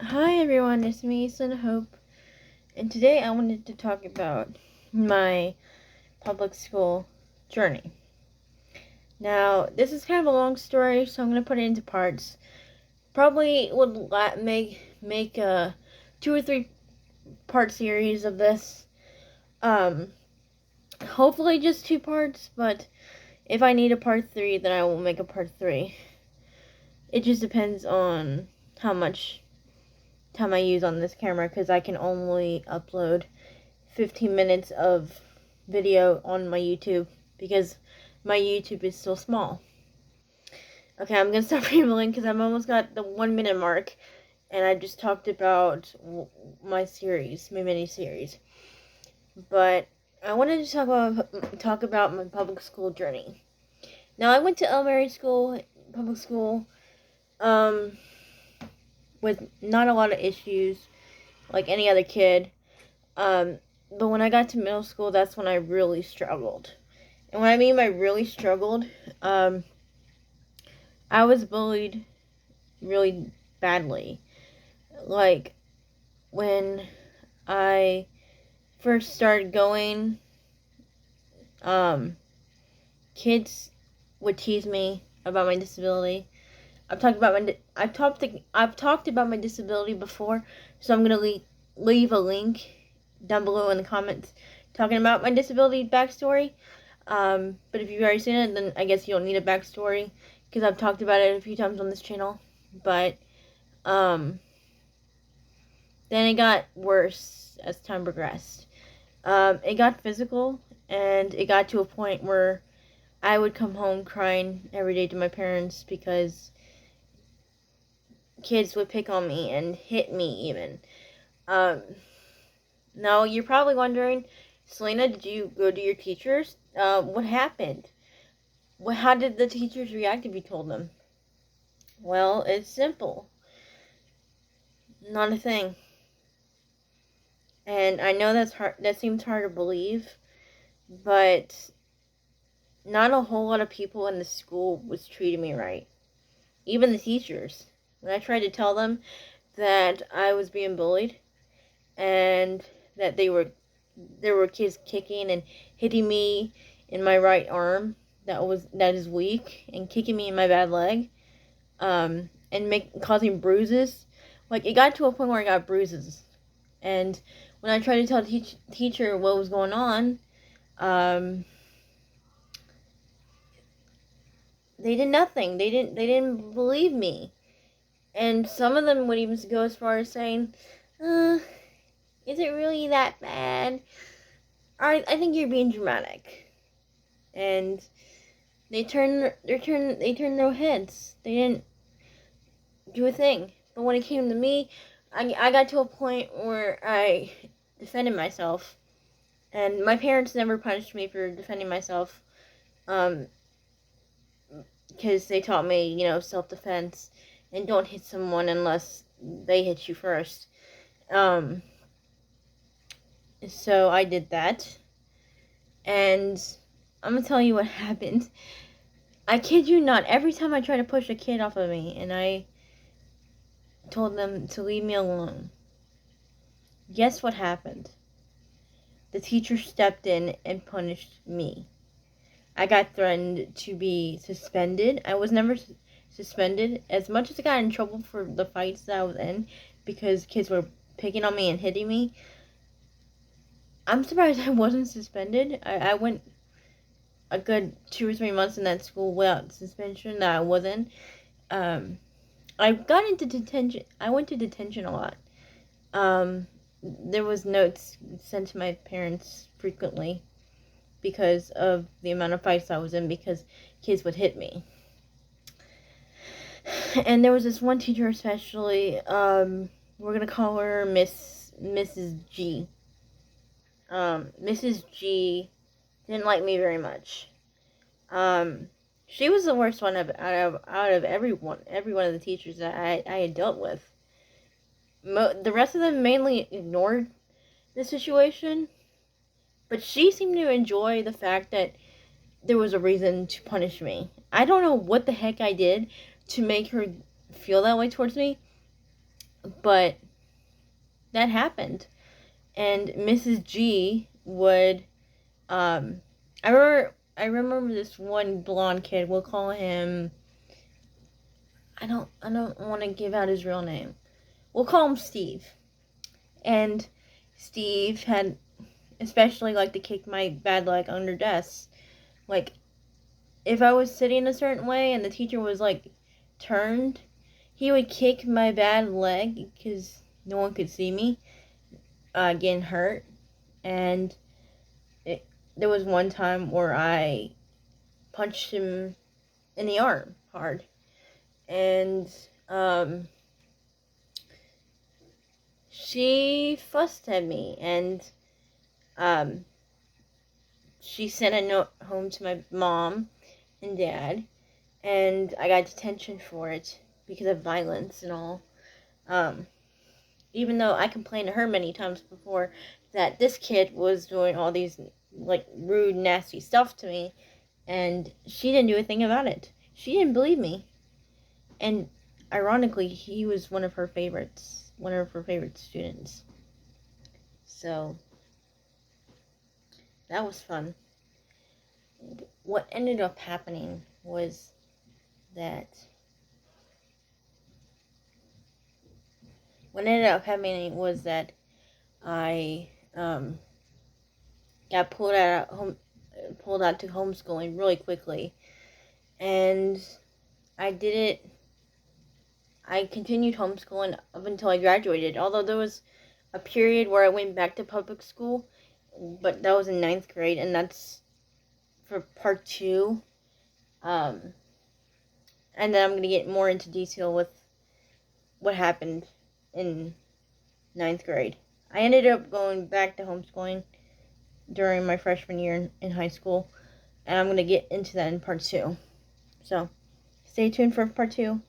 Hi everyone, it's me, Son Hope, and today I wanted to talk about my public school journey. Now, this is kind of a long story, so I'm going to put it into parts. Probably would make a 2 or 3 part series of this. Um, Hopefully just 2 parts, but if I need a part 3, then I will make a part 3. It just depends on how much time I use on this camera, because I can only upload 15 minutes of video on my YouTube because my YouTube is so small. Okay, I'm gonna stop rambling because I'm almost got the 1 minute mark, and I just talked about my mini series. But I wanted to talk about my public school journey. Now, I went to elementary school, public school, um, with not a lot of issues like any other kid. But when I got to middle school, that's when I really struggled. And what I mean by really struggled, I was bullied really badly. Like, when I first started going, um, kids would tease me about my disability. I've talked about my disability before, so I'm gonna leave a link down below in the comments talking about my disability backstory. But if you've already seen it, then I guess you don't need a backstory because I've talked about it a few times on this channel. But um, then it got worse as time progressed. It got physical, and it got to a point where I would come home crying every day to my parents because kids would pick on me and hit me even. Um, Now you're probably wondering, Selena, did you go to your teachers? What happened? How did the teachers react if you told them? Well, it's simple. Not a thing. And I know that's hard. That seems hard to believe, but not a whole lot of people in the school was treating me right. Even the teachers. When I tried to tell them that I was being bullied and that there were kids kicking and hitting me in my right arm that is weak and kicking me in my bad leg, and causing bruises. Like, it got to a point where I got bruises, and when I tried to tell the teacher what was going on, um, they did nothing. They didn't believe me, and some of them would even go as far as saying, "Is it really that bad? I think you're being dramatic." And they turned their heads. They didn't do a thing. But when it came to me, I got to a point where I defended myself, and my parents never punished me for defending myself, um, because they taught me, self-defense, and don't hit someone unless they hit you first. Um, so I did that, and I'm gonna tell you what happened. I kid you not, every time I tried to push a kid off of me, and I told them to leave me alone, guess what happened? The teacher stepped in and punished me. I got threatened to be suspended. I was never suspended. As much as I got in trouble for the fights that I was in because kids were picking on me and hitting me, I'm surprised I wasn't suspended. I went a good 2 or 3 months in that school without suspension that I wasn't. I got into detention. I went to detention a lot. There was notes sent to my parents frequently because of the amount of fights I was in because kids would hit me. And there was this one teacher especially, we're gonna call her Mrs. G. Mrs. G didn't like me very much. She was the worst one out of every one of the teachers that I had dealt with. The rest of them mainly ignored the situation, but she seemed to enjoy the fact that there was a reason to punish me. I don't know what the heck I did to make her feel that way towards me, But that happened. And Mrs. G would, I remember this one blonde kid. We'll call him, I don't want to give out his real name. We'll call him Steve. And Steve had especially liked to kick my bad leg under desks. Like, if I was sitting a certain way and the teacher was, like, turned, he would kick my bad leg because no one could see me getting hurt. And there was one time where I punched him in the arm hard. And she fussed at me, and she sent a note home to my mom and dad, and I got detention for it because of violence and all. Even though I complained to her many times before that this kid was doing all these, like, rude, nasty stuff to me, and she didn't do a thing about it. She didn't believe me. And ironically, he was one of her favorite students. So that was fun. What ended up happening was that I got pulled out to homeschooling really quickly, and I continued homeschooling up until I graduated, although there was a period where I went back to public school, but that was in 9th grade, and that's for part 2. And then I'm going to get more into detail with what happened in 9th grade. I ended up going back to homeschooling during my freshman year in high school, and I'm going to get into that in part 2. So, stay tuned for part 2.